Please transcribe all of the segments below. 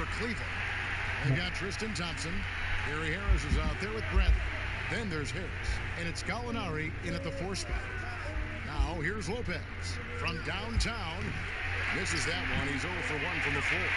for Cleveland. They've got Tristan Thompson. Gary Harris is out there with Brent. Then there's Harris. And it's Gallinari in at the 4 spot. Now here's Lopez from downtown. Misses that one. He's 0 for 1 from the floor.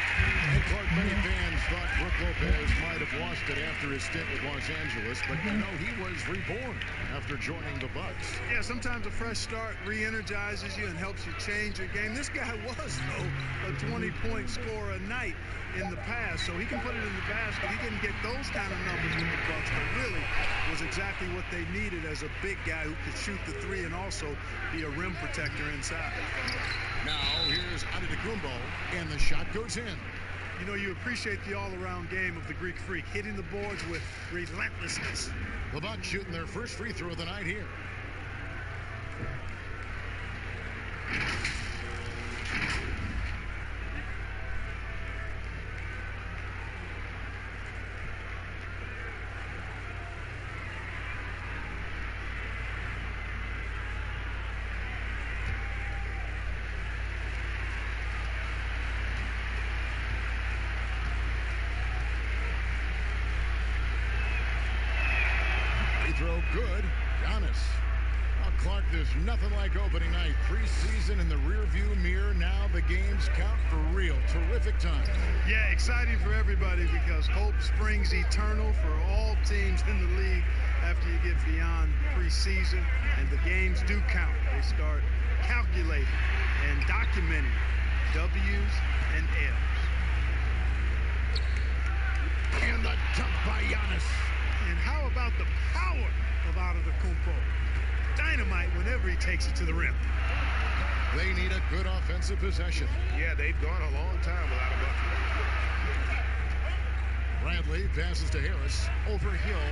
And Clark, many fans thought Brook Lopez might have lost it after his stint with Los Angeles, but you know he was reborn after joining the Bucks. Yeah, sometimes a fresh start re-energizes you and helps you change your game. This guy was, though, a 20-point scorer a night in the past, so he can put it in the basket. He didn't get those kind of numbers with the Bucks, but really was exactly what they needed as a big guy who could shoot the 3 and also be a rim protector inside. Now here's Antetokounmpo, and the shot goes in. You know, you appreciate the all-around game of the Greek Freak, hitting the boards with relentlessness. The Bucks shooting their first free throw of the night here. Throw good. Giannis. Well, Clark, there's nothing like opening night. Preseason in the rearview mirror. Now the games count for real. Terrific time. Yeah, exciting for everybody because hope springs eternal for all teams in the league after you get beyond preseason. And the games do count. They start calculating and documenting W's and L's. And the jump by Giannis. And how about the power of Antetokounmpo? Dynamite whenever he takes it to the rim. They need a good offensive possession. Yeah, they've gone a long time without a bucket. Bradley passes to Harris. Over Hill.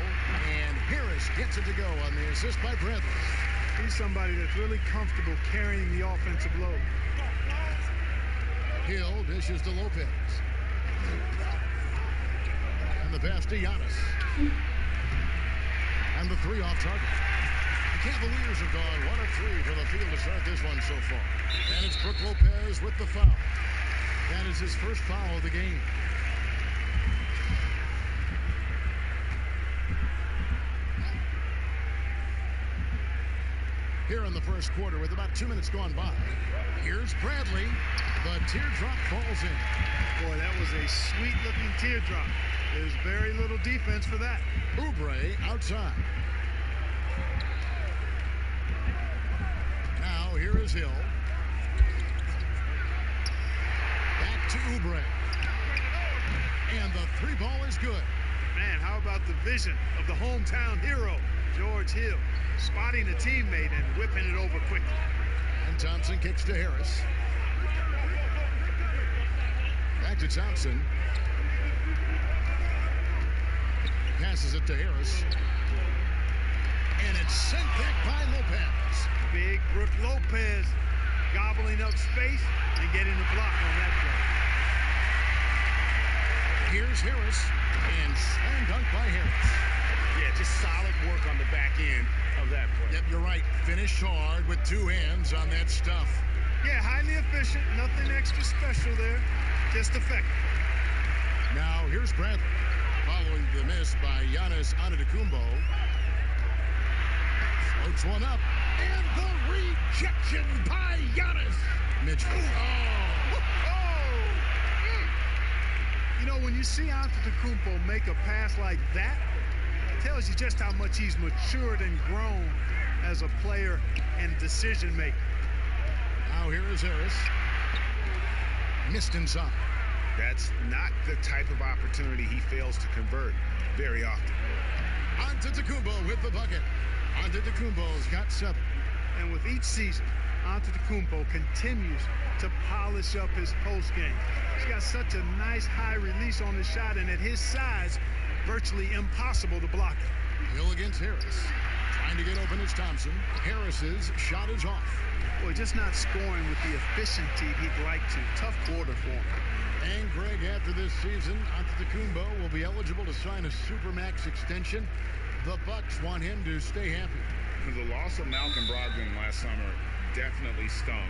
And Harris gets it to go on the assist by Bradley. He's somebody that's really comfortable carrying the offensive load. Hill dishes to Lopez. And the pass to Giannis. And the 3 off target. The Cavaliers have gone 1 of 3 from the field to start this one so far. And it's Brook Lopez with the foul. That is his first foul of the game. Here in the first quarter with about 2 minutes gone by. Here's Bradley. The teardrop falls in. Boy, that was a sweet-looking teardrop. There's very little defense for that. Oubre outside. Now here is Hill. Back to Oubre. And the 3 ball is good. Man, how about the vision of the hometown hero, George Hill, spotting a teammate and whipping it over quickly. And Thompson kicks to Harris. Back to Thompson. Passes it to Harris. And it's sent back by Lopez. Big Brook Lopez gobbling up space and getting the block on that play. Here's Harris. And slam dunk by Harris. Yeah, just solid work on the back end of that play. Yep, you're right. Finished hard with 2 hands on that stuff. Yeah, highly efficient. Nothing extra special there. Just effective. Now here's Bradley. Following the miss by Giannis Antetokounmpo. Floats one up. And the rejection by Giannis. Mitchell. You know, when you see Antetokounmpo make a pass like that, it tells you just how much he's matured and grown as a player and decision maker. Now here is Harris. Missed inside. That's not the type of opportunity he fails to convert very often. Antetokounmpo with the bucket. Antetokounmpo's got 7. And with each season, Antetokounmpo continues to polish up his post game. He's got such a nice high release on his shot, and at his size, virtually impossible to block it. Hill against Harris. Trying to get open is Thompson. Harris's shot is off. Boy, just not scoring with the efficiency he'd like to. Tough quarter for him. And Greg, after this season, Antetokounmpo will be eligible to sign a Supermax extension. The Bucks want him to stay happy. The loss of Malcolm Brogdon last summer definitely stung.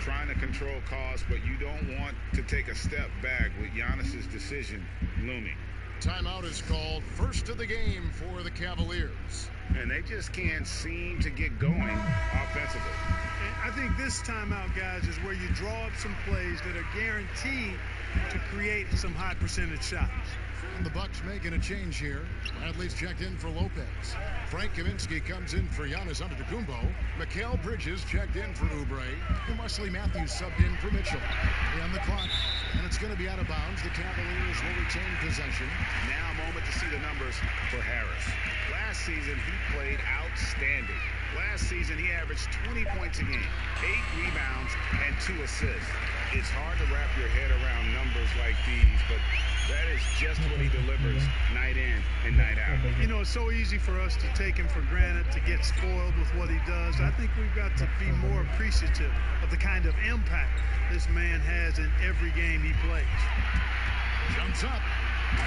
trying to control costs, but you don't want to take a step back with Giannis's decision looming. Timeout is called, first of the game for the Cavaliers. And they just can't seem to get going offensively. And I think this timeout, guys, is where you draw up some plays that are guaranteed to create some high percentage shots. And the Bucks making a change here. Bradley's checked in for Lopez. Frank Kaminsky comes in for Giannis Antetokounmpo. Mikal Bridges checked in for Oubre. And Wesley Matthews subbed in for Mitchell. On the clock, and it's going to be out of bounds. The Cavaliers will retain possession. Now a moment to see the numbers for Harris. Last season, he played outstanding. Last season, he averaged 20 points a game, 8 rebounds, and 2 assists. It's hard to wrap your head around numbers like these, but that is just what he delivers night in and night out. You know, it's so easy for us to take him for granted, to get spoiled with what he does. I think we've got to be more appreciative of the kind of impact this man has in every game he plays. Jumps up,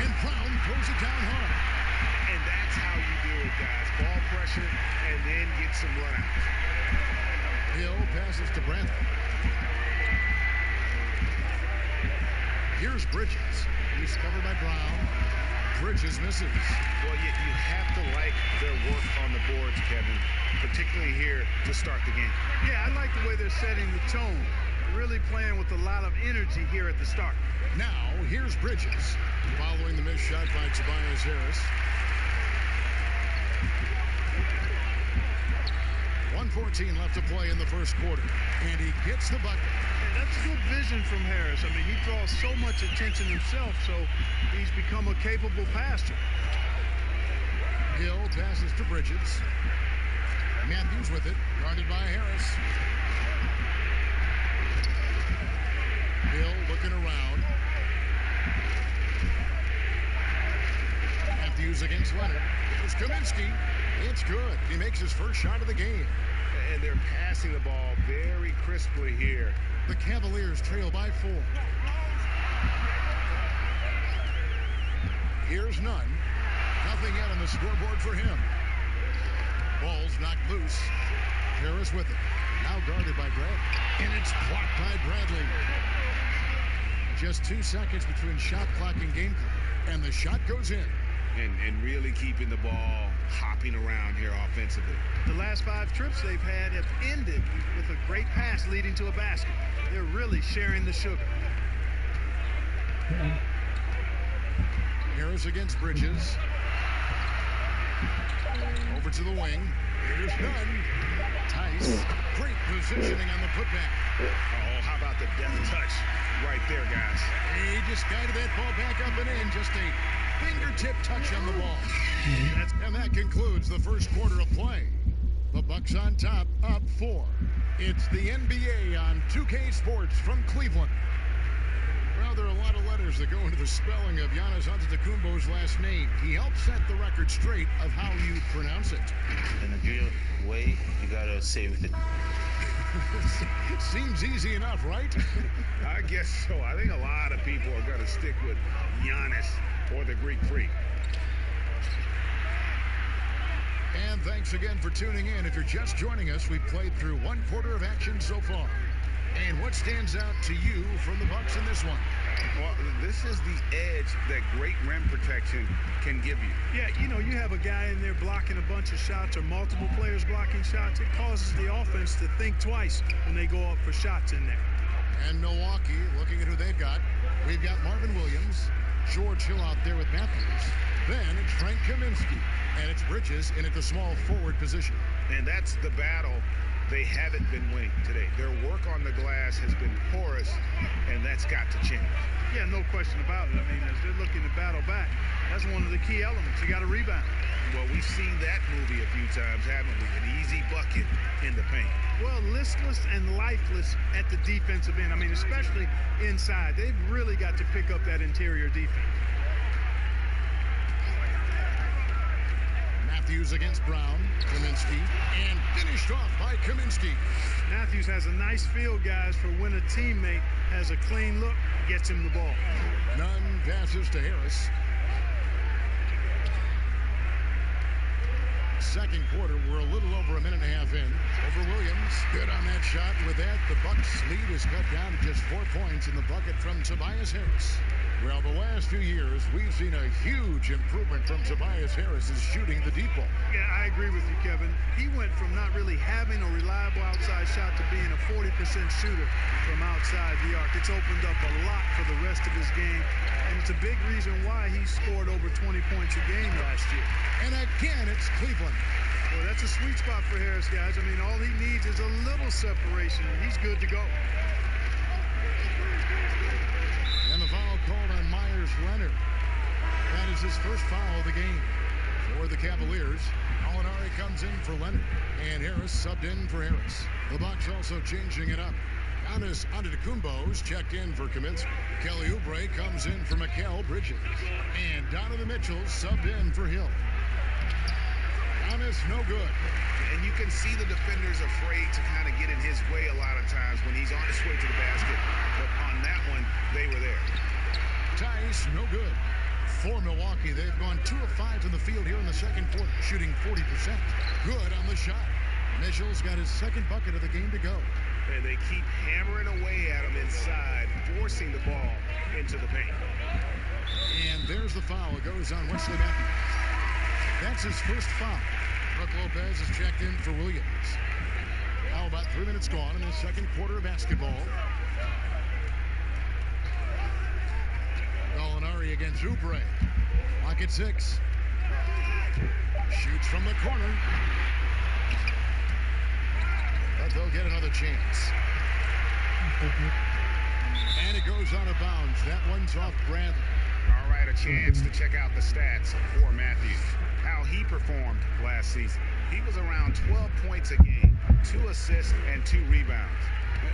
and Brown throws it down hard. And that's how you do it, guys. Ball pressure and then get some runouts. Hill passes to Bradley. Here's Bridges. He's covered by Brown. Bridges misses. Well, you have to like their work on the boards, Kevin, particularly here to start the game. Yeah, I like the way they're setting the tone. Really playing with a lot of energy here at the start. Now, here's Bridges. Following the missed shot by Tobias Harris. 1:14 left to play in the first quarter. And he gets the bucket. And that's good vision from Harris. I mean, he draws so much attention himself, so he's become a capable passer. Hill passes to Bridges. Matthews with it, guarded by Harris. Hill looking around. Matthews against Leonard. Here's Kaminsky. It's good. He makes his first shot of the game. And they're passing the ball very crisply here. The Cavaliers trail by 4. Here's Nunn. Nothing yet on the scoreboard for him. Ball's knocked loose. Harris with it. Now guarded by Bradley. And it's blocked by Bradley. Just 2 seconds between shot clock and game clock. And the shot goes in. And really keeping the ball hopping around here offensively. The last 5 trips they've had have ended with a great pass leading to a basket. They're really sharing the sugar. Harris against Bridges. Over to the wing. Here's Nunn. Tice. Great positioning on the putback. Oh, how about the deft touch right there, guys? He just guided that ball back up and in. Just a fingertip touch on the ball. And that concludes the first quarter of play. The Bucks on top, up 4. It's the NBA on 2K Sports from Cleveland. Well, there are a lot of letters that go into the spelling of Giannis Antetokounmpo's last name. He helped set the record straight of how you pronounce it. In a good way, you gotta say with it. Seems easy enough, right? I guess so. I think a lot of people are going to stick with Giannis or the Greek Freak. And thanks again for tuning in. If you're just joining us, we've played through 1 quarter of action so far. And what stands out to you from the Bucks in this one? Well, this is the edge that great rim protection can give you. Yeah, you know, you have a guy in there blocking a bunch of shots or multiple players blocking shots. It causes the offense to think twice when they go up for shots in there. And Milwaukee, looking at who they've got, we've got Marvin Williams, George Hill out there with Matthews. Then it's Frank Kaminsky, and it's Bridges in at the small forward position. And that's the battle they haven't been winning today. Their work on the glass has been porous, and that's got to change. Yeah, no question about it. I mean, as they're looking to battle back, that's one of the key elements. You got to rebound. Well, we've seen that movie a few times, haven't we? An easy bucket in the paint. Well, listless and lifeless at the defensive end. I mean, especially inside. They've really got to pick up that interior defense. Matthews against Brown, Kaminsky, and finished off by Kaminsky. Matthews has a nice feel, guys, for when a teammate has a clean look, gets him the ball. Nunn passes to Harris. second quarter. We're a little over a minute and a half in. Over Williams. Good on that shot. With that, the Bucks lead is cut down to just 4 points in the bucket from Tobias Harris. Well, the last few years, we've seen a huge improvement from Tobias Harris is shooting the deep ball. Yeah, I agree with you, Kevin. He went from not really having a reliable outside shot to being a 40% shooter from outside the arc. It's opened up a lot for the rest of his game, and it's a big reason why he scored over 20 points a game last year. And again, it's Cleveland. Well, that's a sweet spot for Harris, guys. I mean, all he needs is a little separation, and he's good to go. And the foul called on Myers-Leonard. That is his first foul of the game for the Cavaliers. Gallinari comes in for Leonard, and Harris subbed in for Harris. The Bucks also changing it up. Giannis Antetokounmpo's checked in for Kaminsky. Kelly Oubre comes in for Mikal Bridges. And Donovan Mitchell subbed in for Hill. Giannis no good. And you can see the defenders afraid to kind of get in his way a lot of times when he's on his way to the basket. But on that one, they were there. Tice no good. For Milwaukee, they've gone 2 of 5 from the field here in the second quarter, shooting 40%. Good on the shot. Mitchell's got his second bucket of the game to go. And they keep hammering away at him inside, forcing the ball into the paint. And there's the foul. It goes on Wesley Matthews. That's his first foul. Brook Lopez is checked in for Williams. Now about 3 minutes gone in the second quarter of basketball. Gallinari against Oubre. Lock at 6. Shoots from the corner. But they'll get another chance. And it goes out of bounds. That one's off Bradley. All right, a chance to check out the stats for Matthews. How he performed last season. He was around 12 points a game, 2 assists, and 2 rebounds.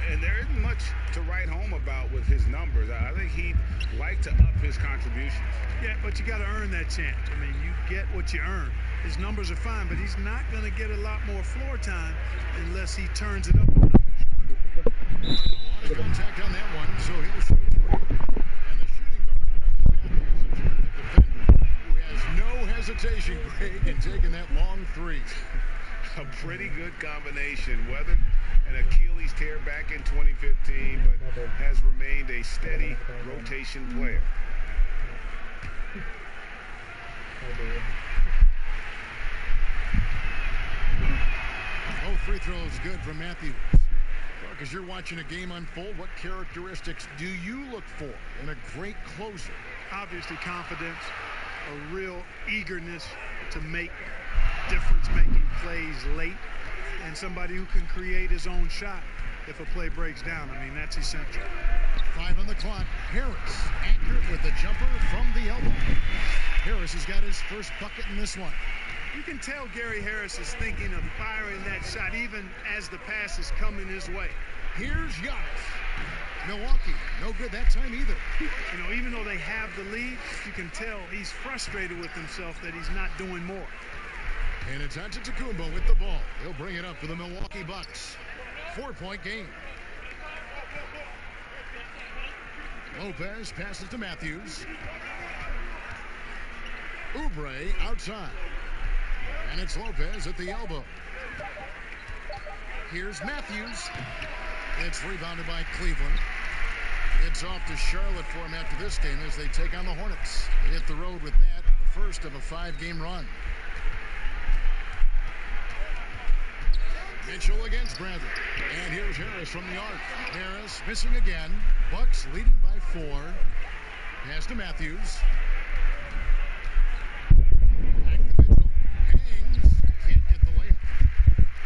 And there isn't much to write home about with his numbers. I think he'd like to up his contributions. Yeah, but you got to earn that chance. I mean, you get what you earn. His numbers are fine, but he's not going to get a lot more floor time unless he turns it up. A lot of contact on that one, so he'll shoot. And the shooting guard, Matthews, a defender, who has no hesitation, Greg, in taking that long three. A pretty good combination. Weathered an Achilles tear back in 2015, but has remained a steady rotation player. No free throws good from Matthews. As you're watching a game unfold, what characteristics do you look for in a great closer? Obviously confidence, a real eagerness to make difference-making plays late, and somebody who can create his own shot if a play breaks down. I mean, that's essential. 5 on the clock. Harris accurate with the jumper from the elbow. Harris has got his first bucket in this one. You can tell Gary Harris is thinking of firing that shot even as the pass is coming his way. Here's Giannis. Milwaukee, no good that time either. You know, even though they have the lead, you can tell he's frustrated with himself that he's not doing more. And it's Antetokounmpo with the ball. He'll bring it up for the Milwaukee Bucks. 4-point game. Lopez passes to Matthews. Oubre outside. And it's Lopez at the elbow. Here's Matthews. It's rebounded by Cleveland. It's off to Charlotte for him after this game as they take on the Hornets. They hit the road with that, the first of a 5-game run. Mitchell against Bradley. And here's Harris from the arc. Harris missing again. Bucks leading by 4. Pass to Matthews. Back to Mitchell. Hangs. Can't get the layup.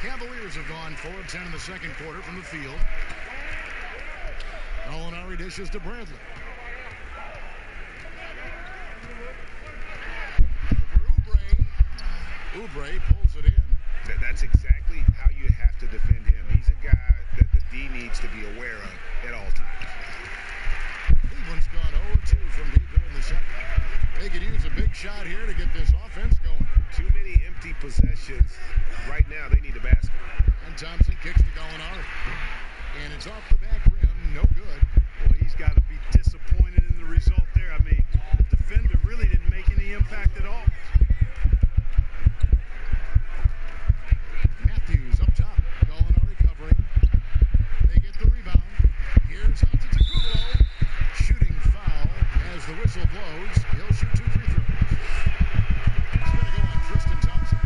Cavaliers have gone 4 of 10 in the second quarter from the field. Gallinari dishes to Bradley. Over Oubre. Oubre pulls it in. That's exactly how you have to defend him. He's a guy that the D needs to be aware of at all times. Cleveland's gone 0-2 from deep here in the second. They could use a big shot here to get this offense going. Too many empty possessions. Right now, they need a basket. And Thompson kicks to Gallinari. And it's off the back rim. No good. Well, he's got to be disappointed in the result there. I mean, the defender really didn't make any impact at all. as the whistle blows, he'll shoot 2 free throws. It's going to go on Tristan Thompson.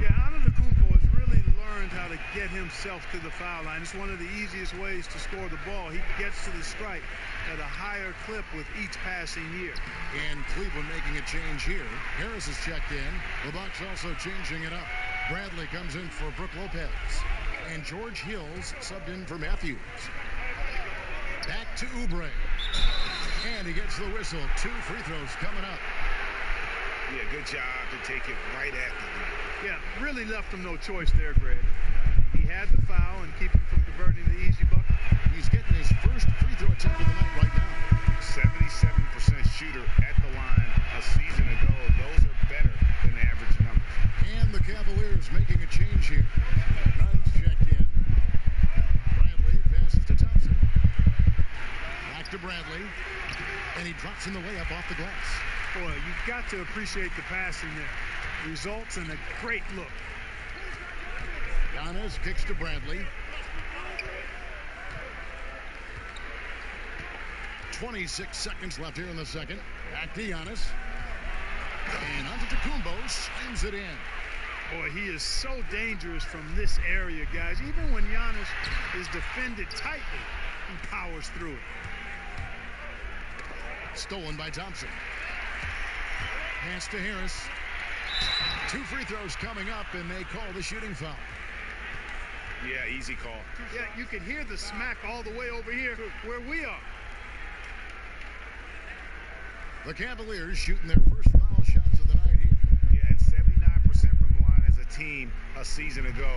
Yeah, Antetokounmpo has really learned how to get himself to the foul line. It's one of the easiest ways to score the ball. He gets to the stripe at a higher clip with each passing year. And Cleveland making a change here. Harris is checked in. The Bucks also changing it up. Bradley comes in for Brook Lopez. And George Hills subbed in for Matthews. Back to Oubre. And he gets the whistle. 2 free throws coming up. Yeah, good job to take it right at the line. Yeah, really left him no choice there, Greg. He had the foul and keep him from converting the easy bucket. He's getting his first free throw attempt of the night right now. 77% shooter at the line a season ago. Those are better than average numbers. And the Cavaliers making a change here. Nunn's checked in. Bradley passes to Thompson. Back to Bradley. And he drops in the layup off the glass. Boy, you've got to appreciate the passing there. Results in a great look. Giannis kicks to Bradley. 26 seconds left here in the second. Back to Giannis. And Antetokounmpo slams it in. Boy, he is so dangerous from this area, guys. Even when Giannis is defended tightly, he powers through it. Stolen by Thompson. Pass to Harris. 2 free throws coming up, and they call the shooting foul. Yeah, easy call. Yeah, you can hear the smack all the way over here where we are. The Cavaliers shooting their first foul shots of the night here. Yeah, and 79% from the line as a team a season ago.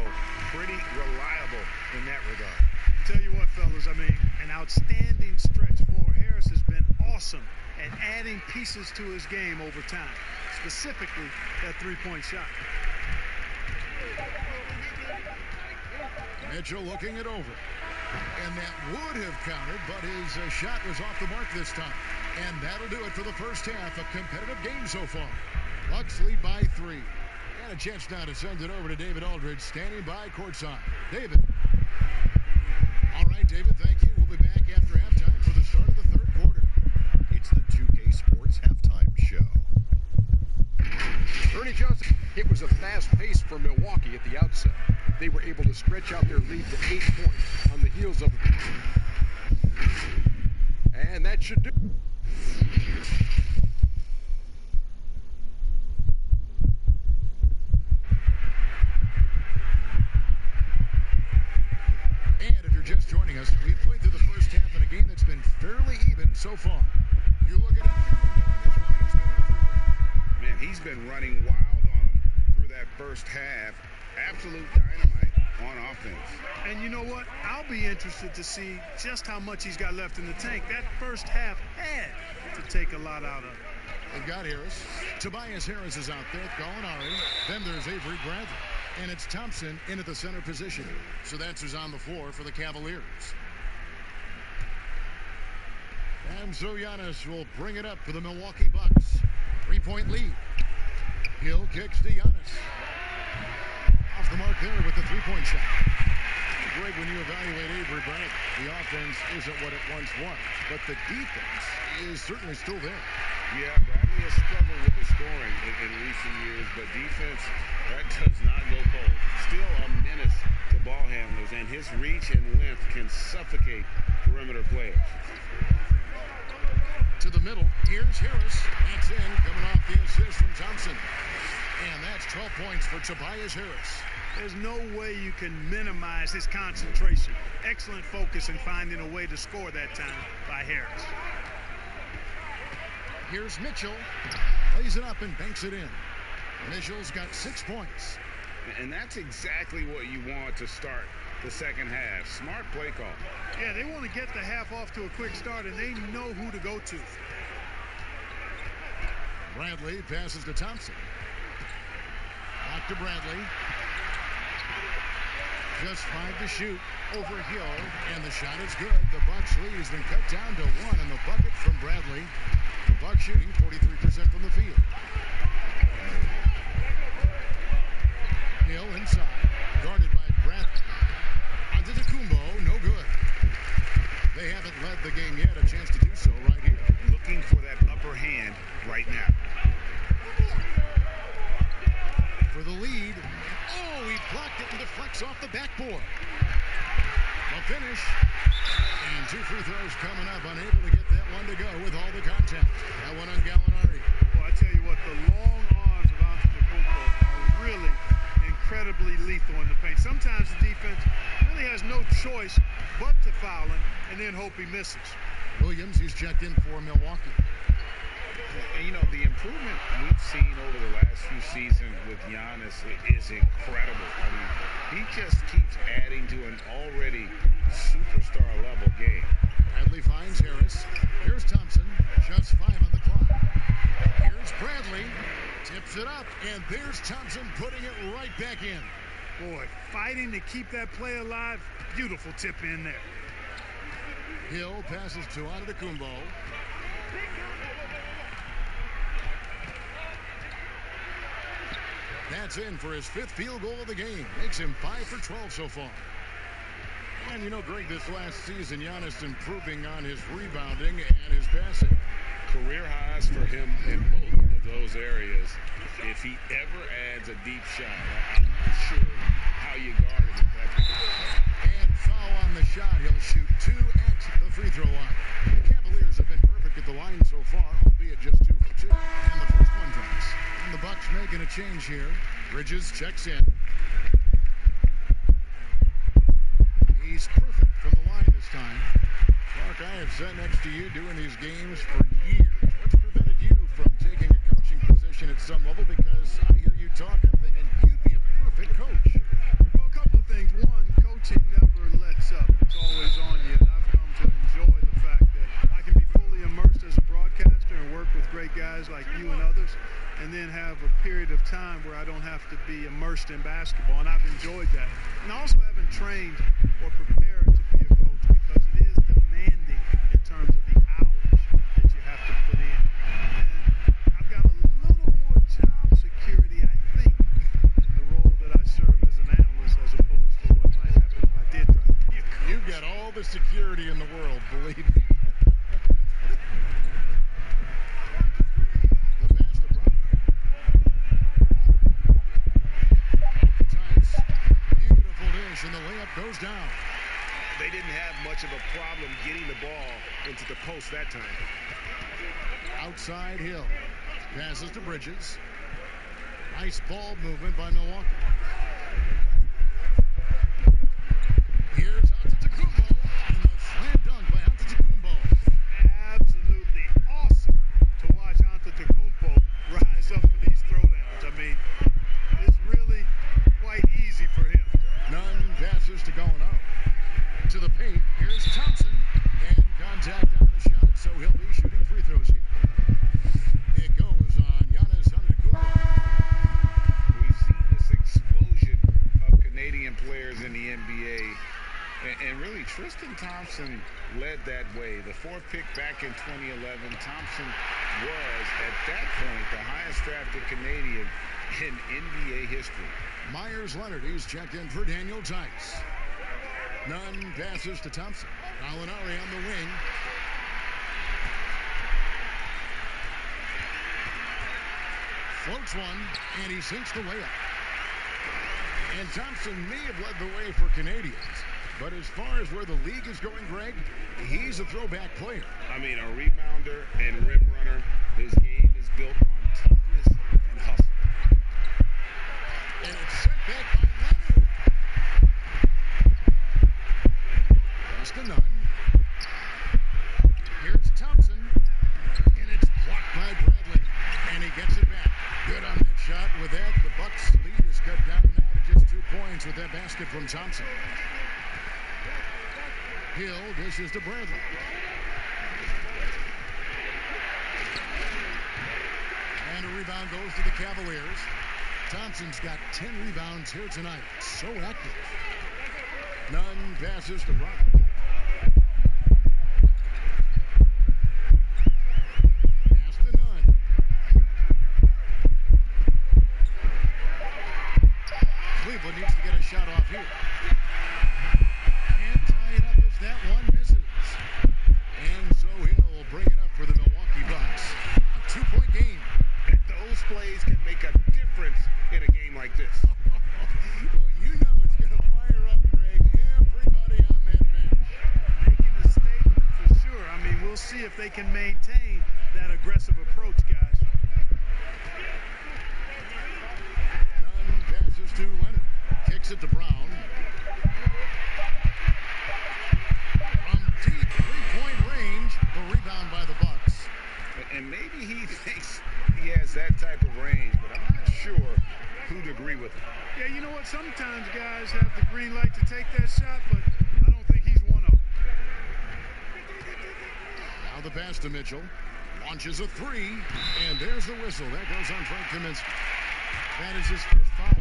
Pretty reliable in that regard. Tell you what, fellas, I mean, an outstanding stretch for Harris has been awesome at adding pieces to his game over time, specifically that three-point shot. Mitchell looking it over. And that would have counted, but his shot was off the mark this time. And that'll do it for the first half. A competitive game so far. Bucks lead by 3. And a chance now to send it over to David Aldridge, standing by courtside. David. All right, David, thank you. We'll be back after halftime for the start of the third quarter. It's the 2K Sports Halftime Show. Ernie Johnson. It was a fast pace for Milwaukee at the outset. They were able to stretch out their lead to 8 points on the heels of... And that should do... And if you're just joining us, we've played through the first half in a game that's been fairly even so far. You look at it. Man, he's been running wild on him through that first half. Absolute dynamite on offense. And you know what? I'll be interested to see just how much he's got left in the tank. That first half had to take a lot out of it. They've got Harris. Tobias Harris is out there. Gallinari. Then there's Avery Bradley. And it's Thompson in at the center position. So that's who's on the floor for the Cavaliers. And so Giannis will bring it up for the Milwaukee Bucks. 3-point lead. Hill kicks to Giannis. Off the mark there with the 3-point shot. Greg, when you evaluate Avery Bradley, the offense isn't what it once was, but the defense is certainly still there. Yeah, Bradley has struggled with the scoring in recent years, but defense, that does not go cold. Still a menace to ball handlers, and his reach and length can suffocate perimeter players. To the middle, here's Harris. That's in, coming off the assist from Thompson. And that's 12 points for Tobias Harris. There's no way you can minimize his concentration. Excellent focus in finding a way to score that time by Harris. Here's Mitchell. Lays it up and banks it in. Mitchell's got 6 points. And that's exactly what you want to start the second half. Smart play call. Yeah, they want to get the half off to a quick start, and they know who to go to. Bradley passes to Thompson. Back to Bradley. Just 5 to shoot over Hill, and the shot is good. The Bucks lead has been cut down to 1 in the bucket from Bradley. The Bucks shooting 43% from the field. Hill inside, guarded by Bradley. Antetokounmpo, no good. They haven't led the game yet. A chance to do so right here. Looking for that upper hand right now. For the lead. Oh, he blocked it and deflects off the backboard. The finish. And 2 free throws coming up. Unable to get that one to go with all the contact. That one on Gallinari. Well, I tell you what, the long arms of Antetokounmpo are really incredibly lethal in the paint. Sometimes the defense really has no choice but to foul him and then hope he misses. Williams, he's checked in for Milwaukee. And, you know, the improvement we've seen over the last few seasons with Giannis is incredible. I mean, he just keeps adding to an already superstar-level game. Bradley finds Harris. Here's Thompson. Just 5 on the clock. Here's Bradley. Tips it up, and there's Thompson putting it right back in. Boy, fighting to keep that play alive. Beautiful tip in there. Hill passes to Antetokounmpo. That's in for his 5th field goal of the game. Makes him 5 for 12 so far. And you know, Greg, this last season, Giannis improving on his rebounding and his passing. Career highs for him in both of those areas. If he ever adds a deep shot, I'm not sure how you guard him at that point. And foul on the shot. He'll shoot 2 at the free throw line. The Cavaliers have been perfect at the line so far, albeit just 2 for 2. And the first one drops. And the Bucks making a change here. Bridges checks in. He's perfect from the line this time. Mark, I have sat next to you doing these games for years. What's prevented you from taking a coaching position at some level? Because I hear you talk, I'm thinking you'd be a perfect coach. Well, a couple of things. One, coaching never lets up. It's always on you. And I've come to enjoy the fact that I can be fully immersed as a broadcaster and work with great guys like you and others, and then have a period of time where I don't have to be immersed in basketball, and I've enjoyed that. And I also haven't trained or prepared to be a coach because it is demanding in terms of the hours that you have to put in. And I've got a little more job security, I think, in the role that I serve as an analyst as opposed to what might happen if I did try to be a coach. You've got all the security in the world, believe me. And the layup goes down. They didn't have much of a problem getting the ball into the post that time. Outside Hill. Passes to Bridges. Nice ball movement by Milwaukee. Here's Antetokounmpo. And the slam dunk by Antetokounmpo. Absolutely awesome to watch Antetokounmpo rise up for these throwdowns. I mean, it's really quite easy for him. None passes to going out. To the paint, here's Thompson. And contact on the shot, so he'll be shooting free throws here. It goes on Giannis Antetokounmpo. We've seen this explosion of Canadian players in the NBA. And really, Tristan Thompson led that way. The 4th pick back in 2011, Thompson was, at that point, the highest drafted Canadian in NBA history. Myers Leonard, he's checked in for Daniel Tice. None passes to Thompson. Gallinari on the wing. Floats one, and he sinks the layup. And Thompson may have led the way for Canadians. But as far as where the league is going, Greg, he's a throwback player. I mean, a rebounder and rim runner. His game is built on toughness and hustle. And it's sent back by Leonard. Pass to Nunn. Here's Thompson. And it's blocked by Bradley. And he gets it back. Good on that shot. With that, the Bucks lead is cut down now to just 2 points with that basket from Thompson. Hill dishes to Bradley. And a rebound goes to the Cavaliers. Thompson's got 10 rebounds here tonight. So active. None passes to Brown. Pass to Nunn. Cleveland needs to get a shot off here. Can't tie it up as that one misses. And so Hill will bring it up for the Milwaukee Bucks. maintain that aggressive approach, guys. Nunn passes to Leonard. Kicks it to Brown. From deep three-point range, the rebound by the Bucks. And maybe he thinks he has that type of range, but I'm not sure who'd agree with him. Yeah, you know what? Sometimes guys have the green light to take that shot, but I don't think he's one of them. Now the pass to Mitchell. Launches a three, and there's the whistle. That goes on Frank Kaminsky. That is his first foul.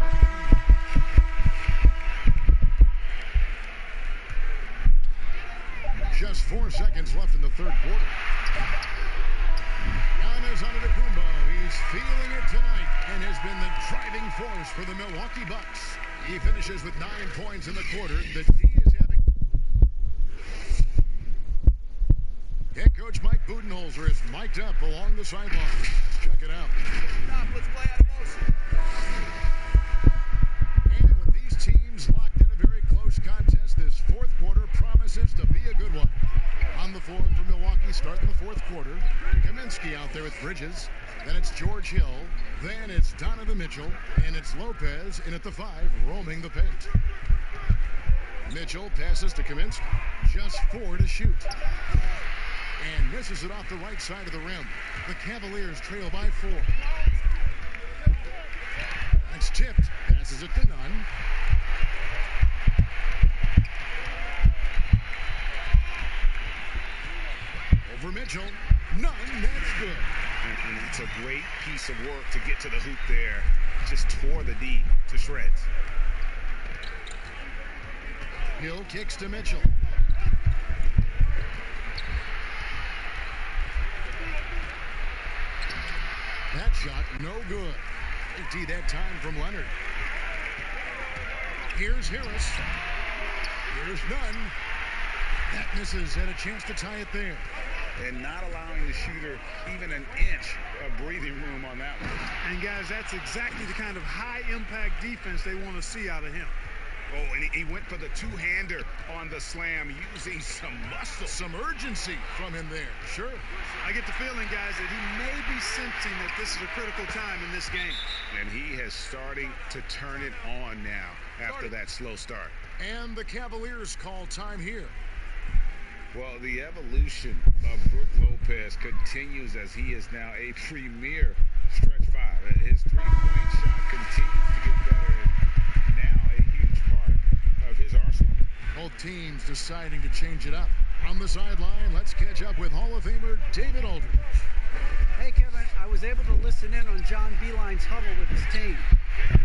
Just 4 seconds left in the third quarter. Giannis Antetokounmpo. He's feeling it tonight and has been the driving force for the Milwaukee Bucks. He finishes with 9 points in the quarter. The D is having... Head coach Mike Budenholzer is mic'd up along the sideline. Let's check it out. Stop, let's play out of motion. And with these teams locked in a very close contest, this fourth quarter promises to be a good one. On the floor for Milwaukee, starting the fourth quarter. Kaminsky out there with Bridges. Then it's George Hill. Then it's Donovan Mitchell. And it's Lopez in at the 5, roaming the paint. Mitchell passes to Kaminsky. Just 4 to shoot. And misses it off the right side of the rim. The Cavaliers trail by 4. It's tipped. Passes it to Nunn. Over Mitchell. Nunn, that's good. And that's a great piece of work to get to the hoop there. Just tore the D to shreds. Hill kicks to Mitchell. That shot, no good. D that time from Leonard. Here's Harris. Here's Nunn. That misses. Had a chance to tie it there. And not allowing the shooter even an inch of breathing room on that one. And guys, that's exactly the kind of high-impact defense they want to see out of him. Oh, and he went for the two-hander on the slam, using some muscle. Some urgency from him there. Sure. I get the feeling, guys, that he may be sensing that this is a critical time in this game. And he is starting to turn it on now after that slow start. And the Cavaliers call time here. Well, the evolution of Brook Lopez continues as he is now a premier stretch 5. His three-point shot continues to get better and now a huge part of his arsenal. Both teams deciding to change it up. On the sideline, let's catch up with Hall of Famer David Aldridge. Hey, Kevin, I was able to listen in on John Beilein's huddle with his team.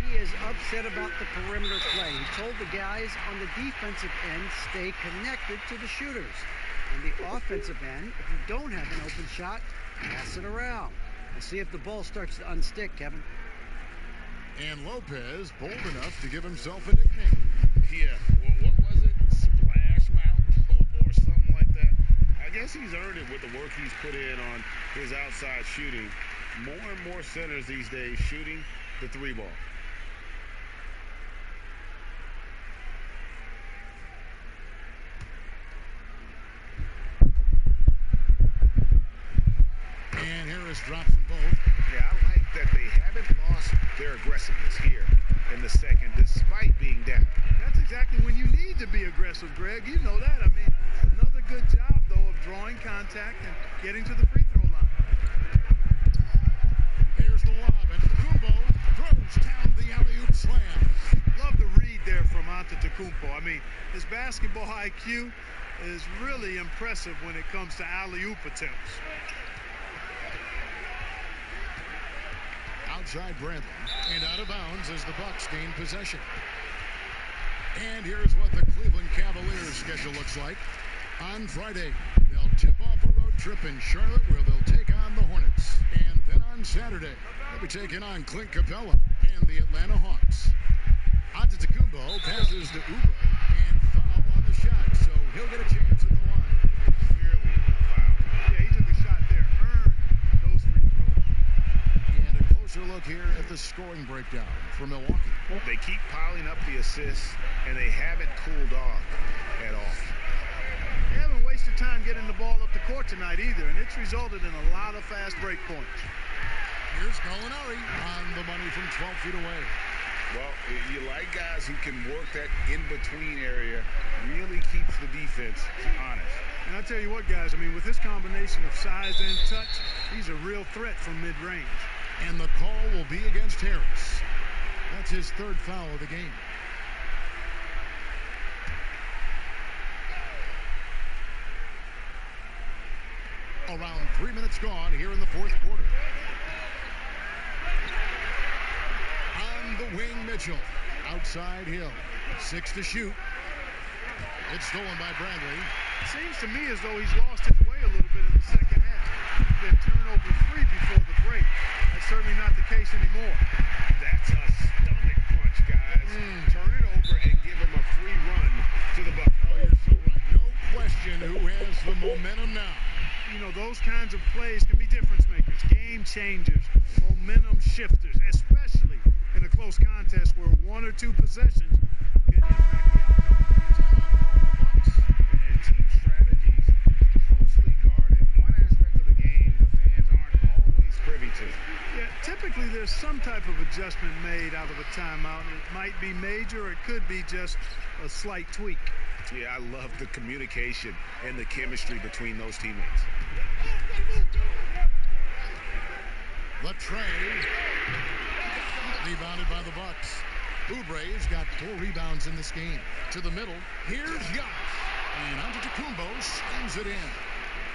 He is upset about the perimeter play. He told the guys on the defensive end stay connected to the shooters. On the offensive end, if you don't have an open shot, pass it around. We'll see if the ball starts to unstick, Kevin. And Lopez bold enough to give himself a nickname. Yeah, well, what was it? Splash Mountain or something like that? I guess he's earned it with the work he's put in on his outside shooting. More and more centers these days shooting the 3-ball. And Harris drops them both. Yeah, I like that they haven't lost their aggressiveness here in the second, despite being down. That's exactly when you need to be aggressive, Greg. You know that. I mean, another good job, though, of drawing contact and getting to the free throw line. Here's the lob, and Kumbo throws down the alley-oop slam. Love the read there from Antetokounmpo. I mean, his basketball IQ is really impressive when it comes to alley-oop attempts. Outside Bradley, and out of bounds as the Bucks gain possession. And here's what the Cleveland Cavaliers schedule looks like. On Friday, they'll tip off a road trip in Charlotte where they'll take on the Hornets. And then on Saturday, they'll be taking on Clint Capella and the Atlanta Hawks. Antetokounmpo passes to Uber and foul on the shot, so he'll get a chance at the line. Clearly foul. Yeah, he took a shot there, earned those free throws. And a closer look here at the scoring breakdown for Milwaukee. They keep piling up the assists, and they haven't cooled off at all. They haven't wasted extra time getting the ball up the court tonight either, and it's resulted in a lot of fast break points. Here's Gallinari on the money from 12 feet away. Well, you like guys who can work that in-between area, really keeps the defense honest. And I tell you what, guys, I mean, with this combination of size and touch, he's a real threat from mid-range. And the call will be against Harris. That's his third foul of the game. Around 3 minutes gone here in the fourth quarter. On the wing, Mitchell. Outside Hill. 6 to shoot. It's stolen by Bradley. Seems to me as though he's lost his way a little bit in the second half. He's been turnover free before the break. That's certainly not the case anymore. That's a stomach punch, guys. Turn it over and give him a free run to the bucket. Oh, you're so right. No question who has the momentum now. You know, those kinds of plays can be difference makers, game changers, momentum shifters, especially in a close contest where 1 or 2 possessions can impact the outcome. And team strategies closely guarded. One aspect of the game the fans aren't always privy to. Yeah, typically there's some type of adjustment made out of a timeout. It might be major or it could be just a slight tweak. Yeah, I love the communication and the chemistry between those teammates. The tray. Rebounded by the Bucks. Oubre's got 4 rebounds in this game. To the middle. Here's Giannis. And Antetokounmpo slams it in.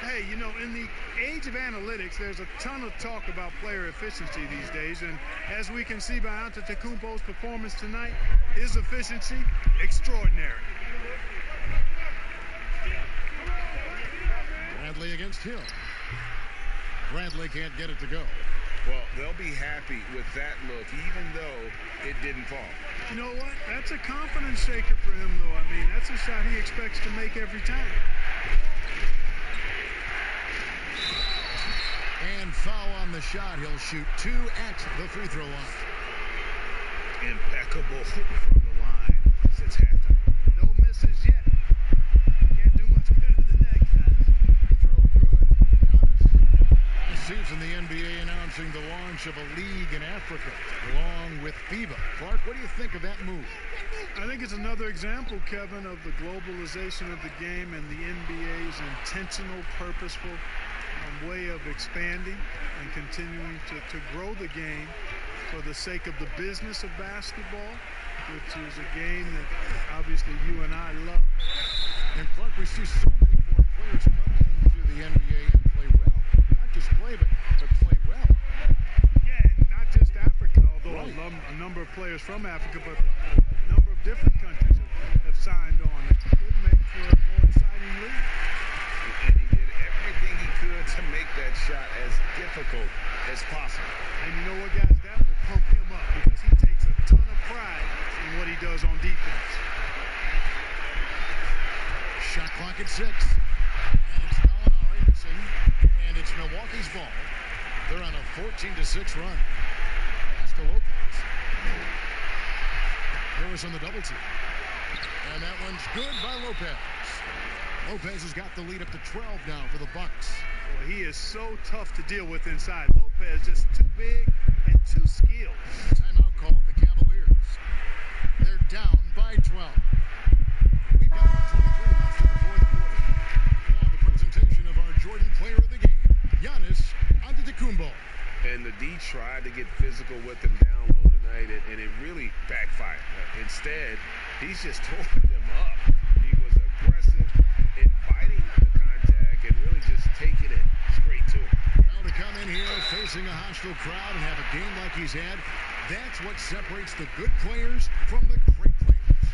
Hey, you know, in the age of analytics, there's a ton of talk about player efficiency these days. And as we can see by Antetokounmpo's performance tonight, his efficiency, extraordinary. Bradley against Hill. Bradley can't get it to go. Well, they'll be happy with that look, even though it didn't fall. You know what? That's a confidence shaker for him, though. I mean, that's a shot he expects to make every time. And foul on the shot. He'll shoot 2 at the free throw line. Impeccable from the line since halftime. No misses yet. Can't do much better than that, guys. Throw good. Giannis. This season, the NBA announcing the launch of a league in Africa, along with FIBA. Clark, what do you think of that move? I think it's another example, Kevin, of the globalization of the game and the NBA's intentional, purposeful way of expanding and continuing to grow the game for the sake of the business of basketball, which is a game that obviously you and I love. And Clark, we see so many foreign players come into the NBA and play well. Not just play, but play well. Yeah, and not just Africa, although right. a number of players from Africa, but a number of different countries have signed on. It could make for a more exciting league. And he did everything he could to make that shot as difficult as possible. And you know what, guys? That will pump him up because he takes a ton of pride in what he does on defense. Shot clock at 6. And it's Gallinari missing. And it's Milwaukee's ball. They're on a 14-6 run. Pass to Lopez. Harris on the double team. And that one's good by Lopez. Lopez has got the lead up to 12 now for the Bucks. Well, he is so tough to deal with inside. Lopez just too big and too skilled. Timeout called the Cavaliers. They're down by 12. We've got 123 left in the fourth quarter. Now the presentation of our Jordan player of the game, Giannis Antetokounmpo. And the D tried to get physical with him down low tonight, and it really backfired. Instead, he's just holding them up. He was aggressive, inviting the contact, and really just taking it straight to him. Now to come in here facing a hostile crowd and have a game like he's had, that's what separates the good players from the great players.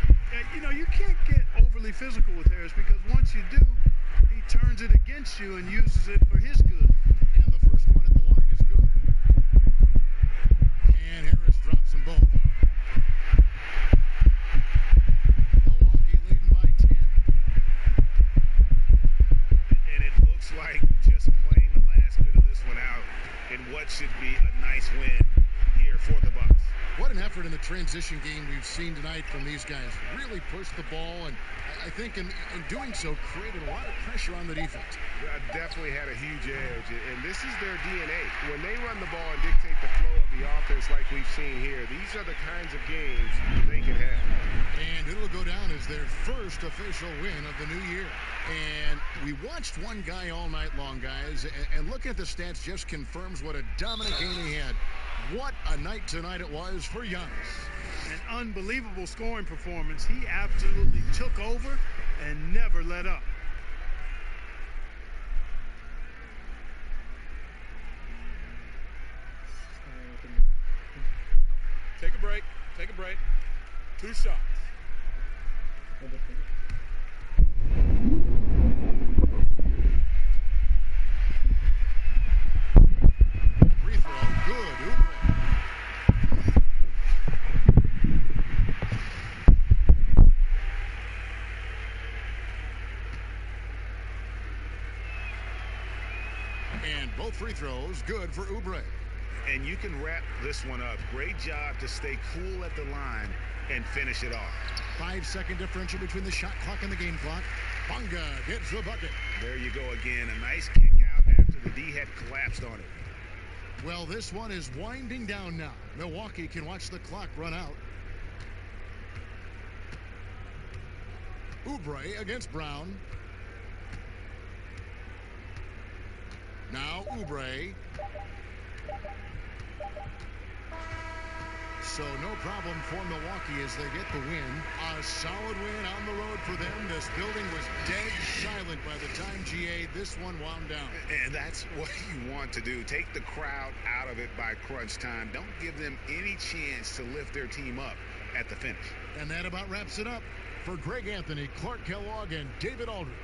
You know, you can't get overly physical with Harris because once you do, he turns it against you and uses it for his good. And the first one at the line is good. And Harris drops them both. Milwaukee leading by 10. And it looks like just playing the last bit of this one out in what should be a nice win here for the Bucks. What an effort in the transition game we've seen tonight from these guys. Really pushed the ball, and I think in doing so created a lot of pressure on the defense. Definitely had a huge edge, and this is their DNA. When they run the ball and dictate the flow of the offense like we've seen here, these are the kinds of games they can have. And it'll go down as their first official win of the new year. And we watched one guy all night long, guys, and looking at the stats just confirms what a dominant game he had. What a night tonight it was for Giannis. An unbelievable scoring performance. He absolutely took over and never let up. Take a break. Take a break. 2 shots. Free throw, good. Oubre. And both free throws good for Oubre. And you can wrap this one up. Great job to stay cool at the line and finish it off. 5-second differential between the shot clock and the game clock. Bonga gets the bucket. There you go again. A nice kick out after the D had collapsed on it. Well, this one is winding down now. Milwaukee can watch the clock run out. Oubre against Brown. Now Oubre. So no problem for Milwaukee as they get the win. A solid win on the road for them. This building was dead silent by the time GA this one wound down. And that's what you want to do. Take the crowd out of it by crunch time. Don't give them any chance to lift their team up at the finish. And that about wraps it up. For Greg Anthony, Clark Kellogg, and David Aldridge,